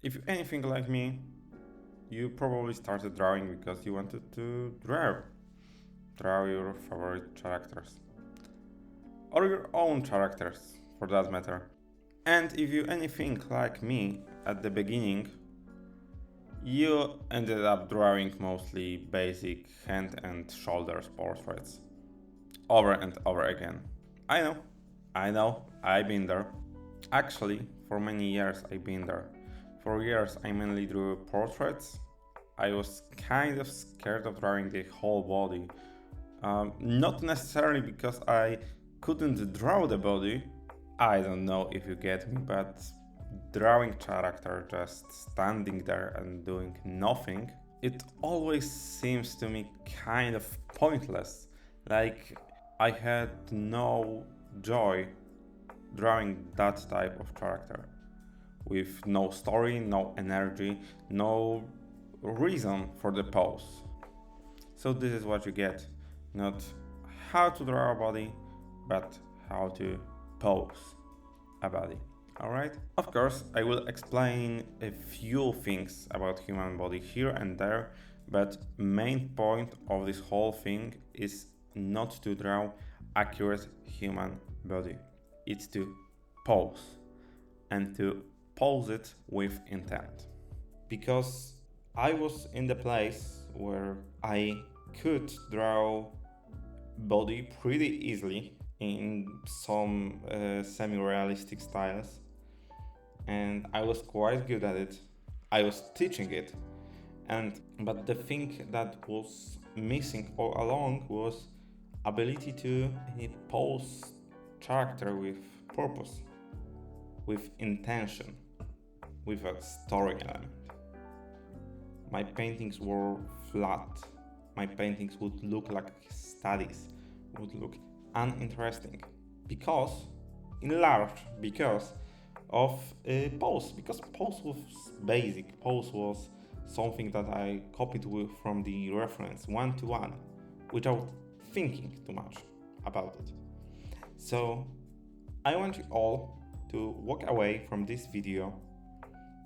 If you're anything like me, you probably started drawing because you wanted to draw your favorite characters. Or your own characters, for that matter. And if you're anything like me at the beginning, you ended up drawing mostly basic hand and shoulders portraits over and over again. I know, I've been there. Actually, for many years I've been there. For years I mainly drew portraits. I was kind of scared of drawing the whole body. Not necessarily because I couldn't draw the body. I don't know if you get me, but drawing character just standing there and doing nothing, it always seems to me kind of pointless. Like I had no joy drawing that type of character with no story, no energy, no reason for the pose. So this is what you get, not how to draw a body, but how to pose a body. Alright? Of course, I will explain a few things about human body here and there, but main point of this whole thing is not to draw accurate human body. It's to pose, and to pose it with intent. Because I was in the place where I could draw body pretty easily in some semi-realistic styles, and I was quite good at it. I was teaching it, but the thing that was missing all along was ability to pose character with purpose, with intention, with a story element. My paintings were flat. My paintings would look like studies, would look uninteresting because of pose. Because pose was basic. Pose was something that I copied from the reference one to one without thinking too much about it. So I want you all to walk away from this video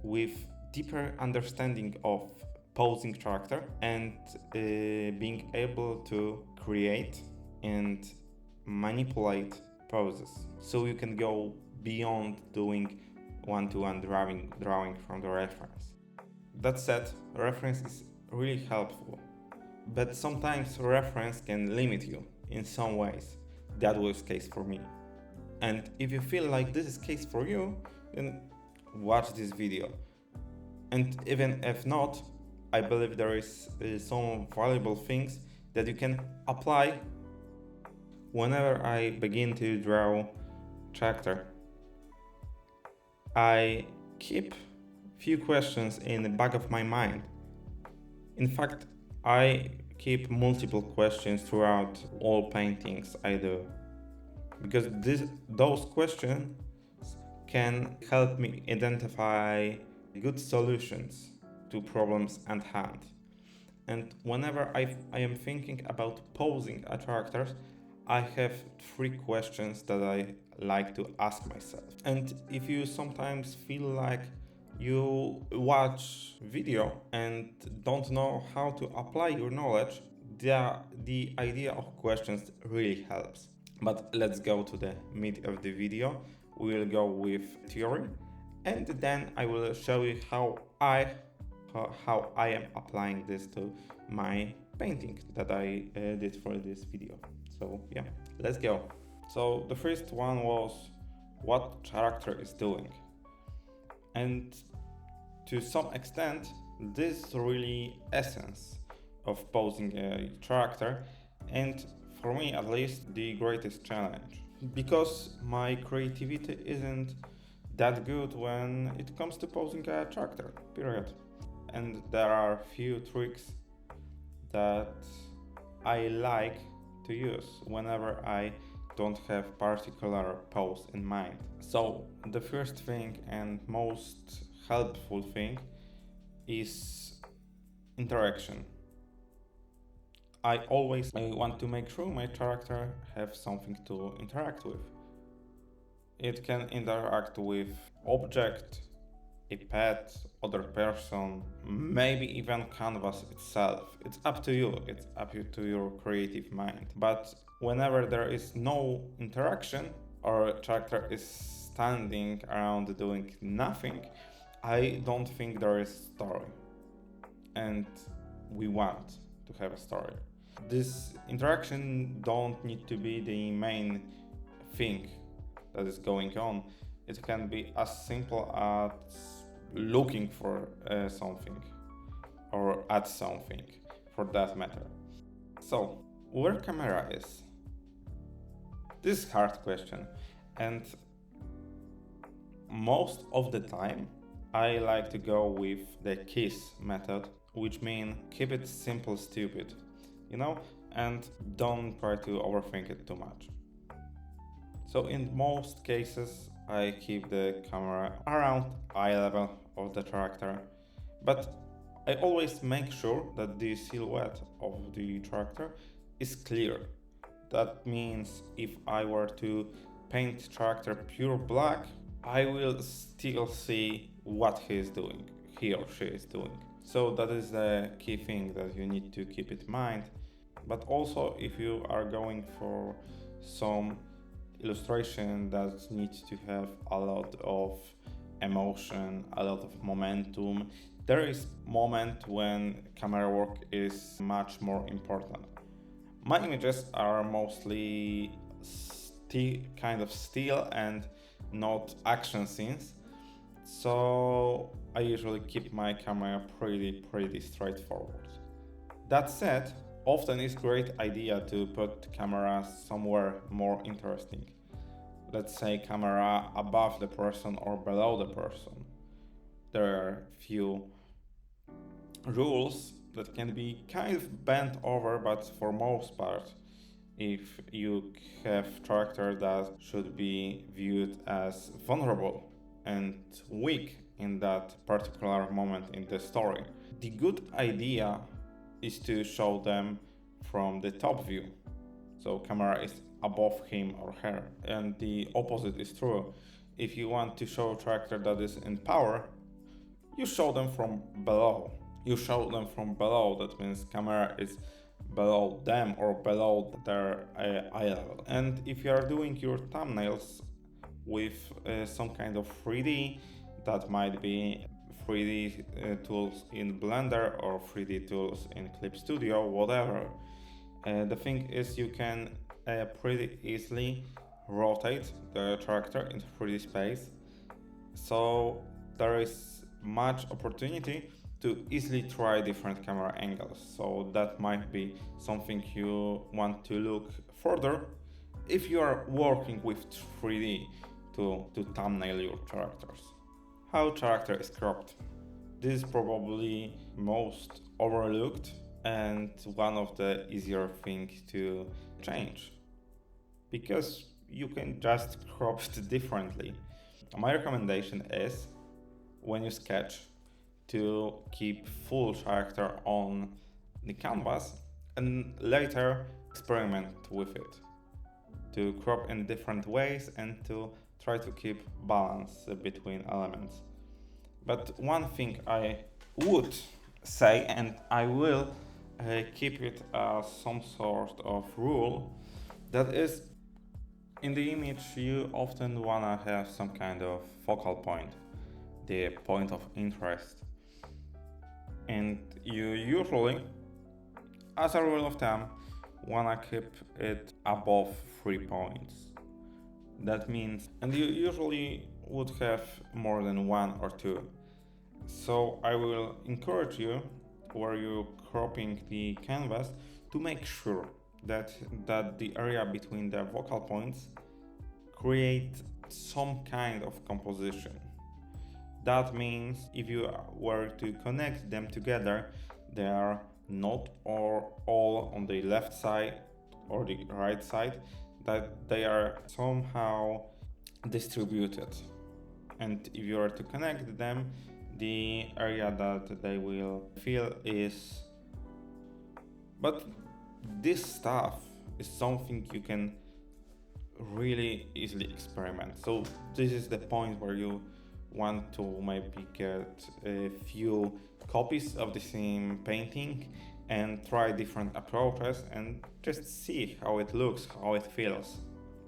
with deeper understanding of posing character and being able to create and manipulate poses, so you can go beyond doing one-to-one drawing from the reference. That said, reference is really helpful, but sometimes reference can limit you in some ways. That was the case for me. And if you feel like this is the case for you, then watch this video. And even if not, I believe there is some valuable things that you can apply whenever I begin to draw character. I keep few questions in the back of my mind. In fact, I keep multiple questions throughout all paintings I do, because those questions can help me identify good solutions to problems at hand. And whenever I am thinking about posing a character, I have 3 questions that I like to ask myself. And if you sometimes feel like you watch video and don't know how to apply your knowledge, the idea of questions really helps. But let's go to the meat of the video. We will go with theory, and then I will show you how I am applying this to my painting that I did for this video. So yeah, let's go. So the first one was what character is doing. And to some extent, this is really essence of posing a character, and for me at least the greatest challenge. Because my creativity isn't that good when it comes to posing a character, period. And there are few tricks that I like to use whenever I don't have particular pose in mind. So the first thing and most helpful thing is interaction. I always want to make sure my character have something to interact with. It can interact with object, a pet, other person, maybe even canvas itself. It's up to you, it's up to your creative mind. But whenever there is no interaction or a character is standing around doing nothing, I don't think there is story. And we want to have a story. This interaction don't need to be the main thing that is going on. It can be as simple as looking for something or at something for that matter. So, where camera is? This is hard question, and most of the time I like to go with the KISS method, which means keep it simple, stupid, and don't try to overthink it too much. So in most cases, I keep the camera around eye level of the character, but I always make sure that the silhouette of the character is clear. That means if I were to paint character pure black, I will still see what he or she is doing. So that is the key thing that you need to keep in mind. But also if you are going for some illustration that needs to have a lot of emotion, a lot of momentum, there is moment when camera work is much more important. My images are mostly kind of still and not action scenes, so I usually keep my camera pretty straightforward. That said, often it's great idea to put camera somewhere more interesting. Let's say camera above the person or below the person. There are few rules that can be kind of bent over, but for most part, if you have character that should be viewed as vulnerable and weak in that particular moment in the story, the good idea is to show them from the top view. So camera is above him or her. And the opposite is true. If you want to show a character that is in power, you show them from below. That means camera is below them or below their eye level. And if you are doing your thumbnails with some kind of 3D, that might be 3D tools in Blender or 3D tools in Clip Studio, whatever. The thing is, you can pretty easily rotate the character into 3D space, so there is much opportunity to easily try different camera angles. So that might be something you want to look further if you are working with 3D to thumbnail your characters. How character is cropped. This is probably most overlooked and one of the easier things to change, because you can just crop it differently. My recommendation is, when you sketch, to keep full character on the canvas and later experiment with it, to crop in different ways and to try to keep balance between elements. But one thing I would say, and I will keep it as some sort of rule, that is, in the image you often wanna have some kind of focal point, the point of interest. And you usually, as a rule of thumb, wanna keep it above 3 points. That means, and you usually would have more than 1 or 2. So I will encourage you, where you're cropping the canvas, to make sure that the area between the focal points create some kind of composition. That means if you were to connect them together, they are not all on the left side or the right side, that they are somehow distributed. And if you are to connect them, the area that they will fill is... But this stuff is something you can really easily experiment. So this is the point where you want to maybe get a few copies of the same painting and try different approaches and just see how it looks, how it feels.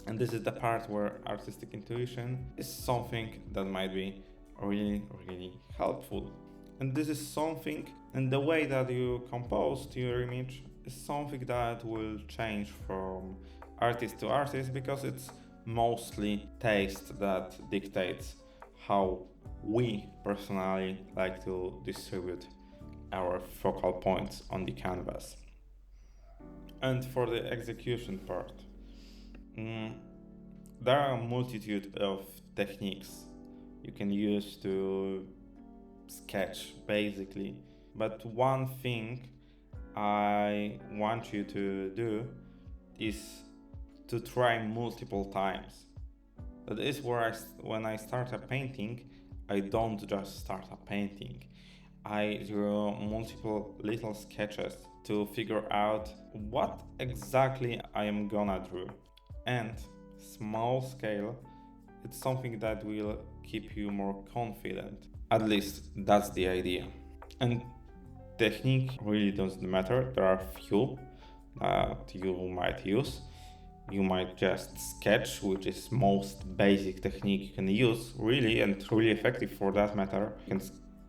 And this is the part where artistic intuition is something that might be really helpful. And this is something, and the way that you compose to your image is something that will change from artist to artist, because it's mostly taste that dictates how we personally like to distribute our focal points on the canvas. And for the execution part, there are a multitude of techniques you can use to sketch basically, but one thing I want you to do is to try multiple times. That is where when I start a painting, I don't just start a painting. I draw multiple little sketches to figure out what exactly I am gonna draw. And small scale, it's something that will keep you more confident. At least that's the idea. And technique really doesn't matter. There are few that you might use. You might just sketch, which is most basic technique you can use, really, and really effective for that matter. You can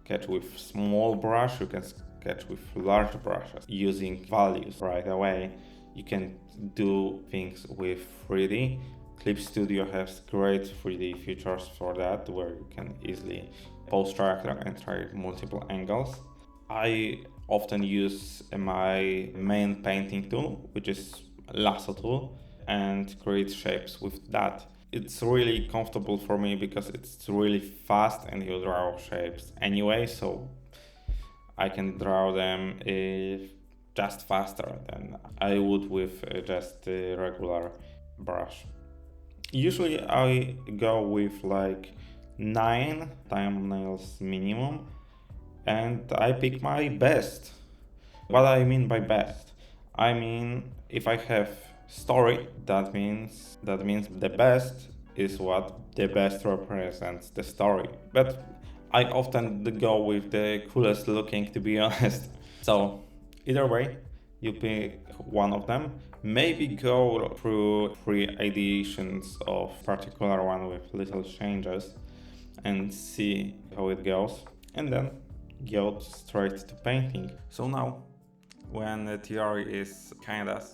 sketch with small brush, you can sketch with large brushes using values right away. You can do things with 3D. Clip Studio has great 3D features for that, where you can easily pose character and try multiple angles. I often use my main painting tool, which is lasso tool, and create shapes with that. It's really comfortable for me because it's really fast and you draw shapes anyway, so I can draw them just faster than I would with just a regular brush. Usually I go with like 9 thumbnails minimum, and I pick my best. What I mean by best? I mean, if I have story, that means the best is what the best represents the story. But I often go with the coolest looking, to be honest. So either way, you pick one of them. Maybe go through 3 ideations of particular one with little changes and see how it goes, and then go straight to painting. So now, when the theory is kinda,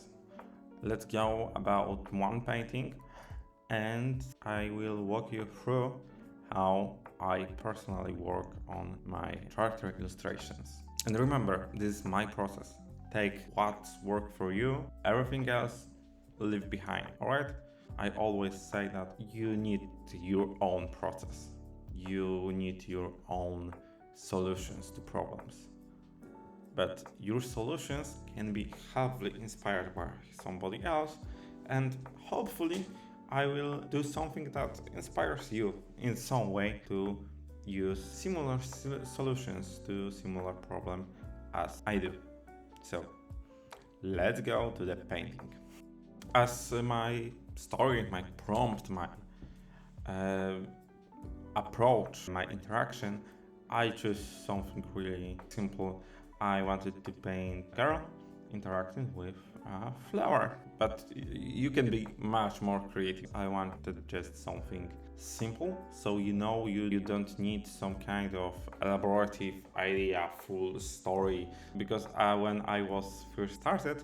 let's go about one painting, and I will walk you through how I personally work on my character illustrations. And remember, this is my process. Take what's worked for you, everything else leave behind, alright? I always say that you need your own process. You need your own solutions to problems. But your solutions can be heavily inspired by somebody else, and hopefully I will do something that inspires you in some way to use similar solutions to similar problem as I do. So let's go to the painting. As my story, my prompt, my approach, my interaction, I chose something really simple. I wanted to paint a girl interacting with a flower, but you can be much more creative. I wanted just something simple, so you don't need some kind of elaborative idea, full story, because when I was first started,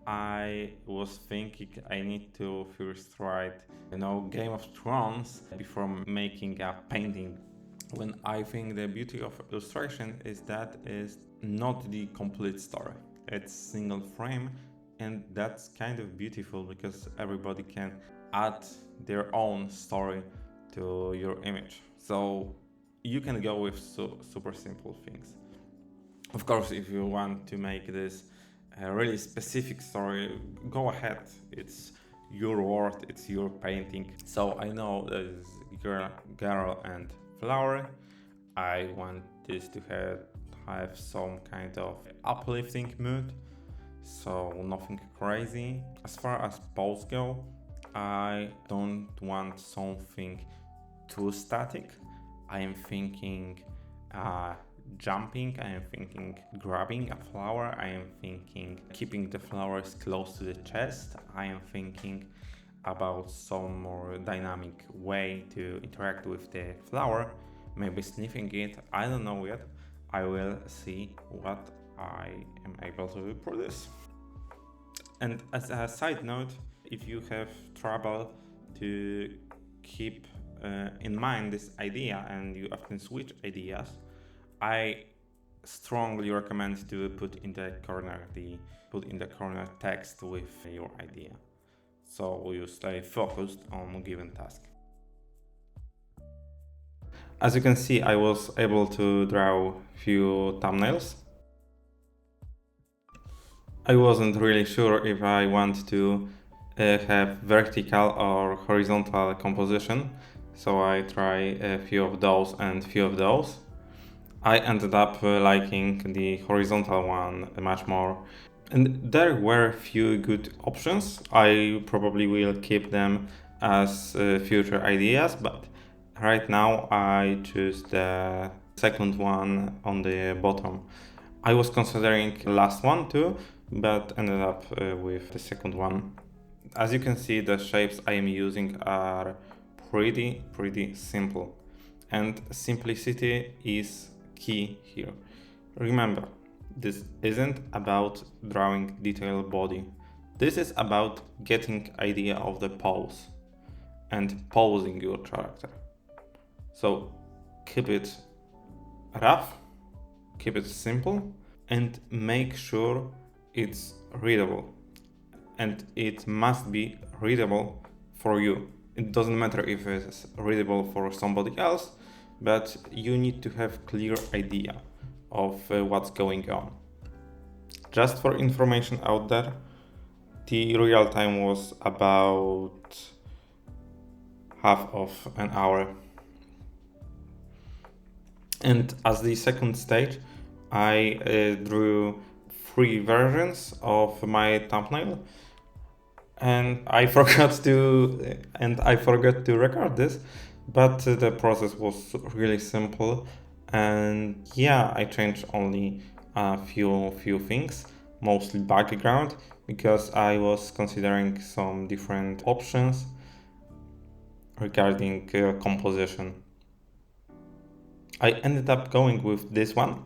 I was thinking I need to first write, Game of Thrones before making a painting. When I think the beauty of illustration is that is not the complete story. It's single frame, and that's kind of beautiful because everybody can add their own story to your image. So you can go with super simple things. Of course, if you want to make this a really specific story, go ahead. It's your word, it's your painting. So I know there's girl and flower. I want this to have some kind of uplifting mood, so nothing crazy. As far as pose go, I don't want something too static. I am thinking jumping, I am thinking grabbing a flower, I am thinking keeping the flowers close to the chest, I am thinking about some more dynamic way to interact with the flower, maybe sniffing it, I don't know yet. I will see what I am able to produce. And as a side note, if you have trouble to keep in mind this idea and you often switch ideas, I strongly recommend to put in the corner text with your idea, so you stay focused on a given task. As you can see, I was able to draw few thumbnails. I wasn't really sure if I want to have vertical or horizontal composition, so I try a few of those and few of those. I ended up liking the horizontal one much more, and there were few good options. I probably will keep them as future ideas, but right now I choose the second one on the bottom. I was considering the last one too, but ended up with the second one. As you can see, the shapes I am using are pretty simple, and simplicity is key here. Remember, this isn't about drawing detailed body. This is about getting idea of the pose and posing your character. So keep it rough, keep it simple, and make sure it's readable. And it must be readable for you. It doesn't matter if it's readable for somebody else, but you need to have clear idea of what's going on. Just for information out there, the real time was about half of an hour. And as the second stage, I drew 3 versions of my thumbnail, and I forgot to record this, but the process was really simple, and yeah, I changed only a few things, mostly background, because I was considering some different options regarding composition. I ended up going with this one,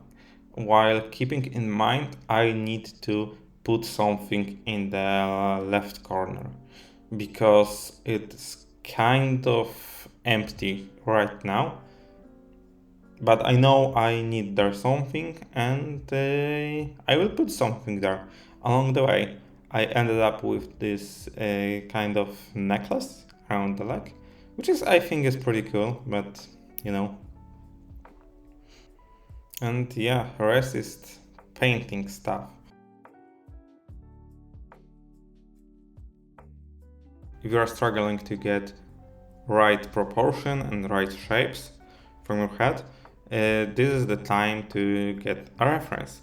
while keeping in mind I need to put something in the left corner, because it's kind of empty right now, but I know I need there something, and I will put something there. Along the way, I ended up with this kind of necklace around the leg, which is, I think, is pretty cool, but you know. And yeah, rest is painting stuff. If you are struggling to get right proportion and right shapes from your head, this is the time to get a reference.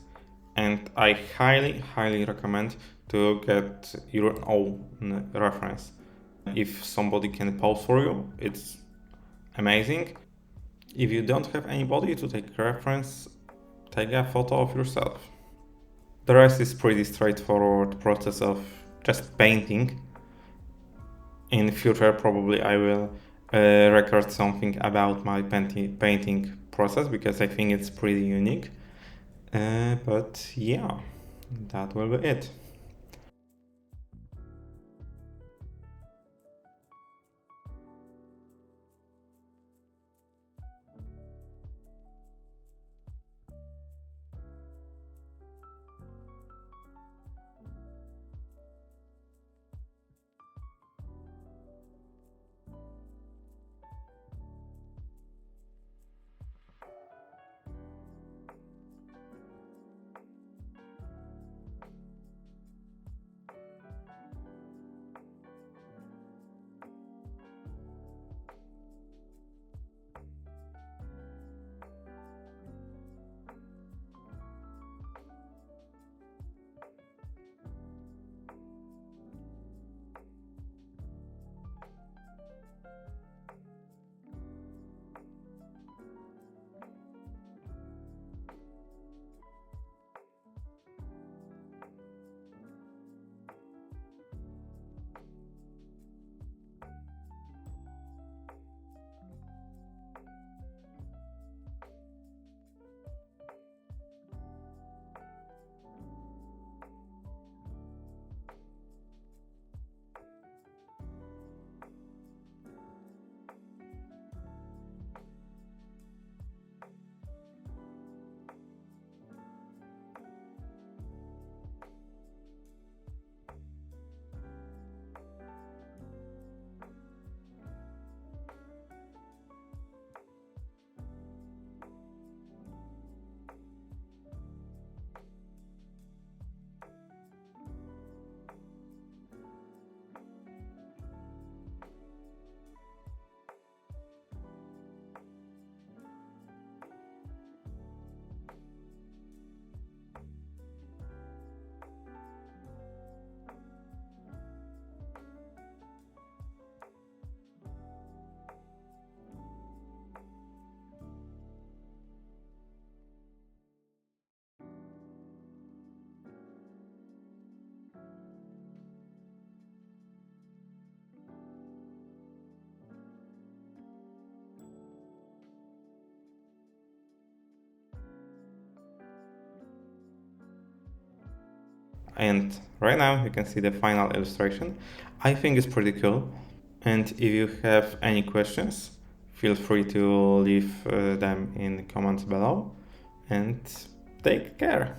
And I highly recommend to get your own reference. If somebody can pose for you, it's amazing. If you don't have anybody to take reference, take a photo of yourself. The rest is pretty straightforward process of just painting. In the future, probably I will record something about my painting process, because I think it's pretty unique. But yeah, that will be it. And right now you can see the final illustration. I think it's pretty cool. And if you have any questions, feel free to leave them in the comments below. And take care.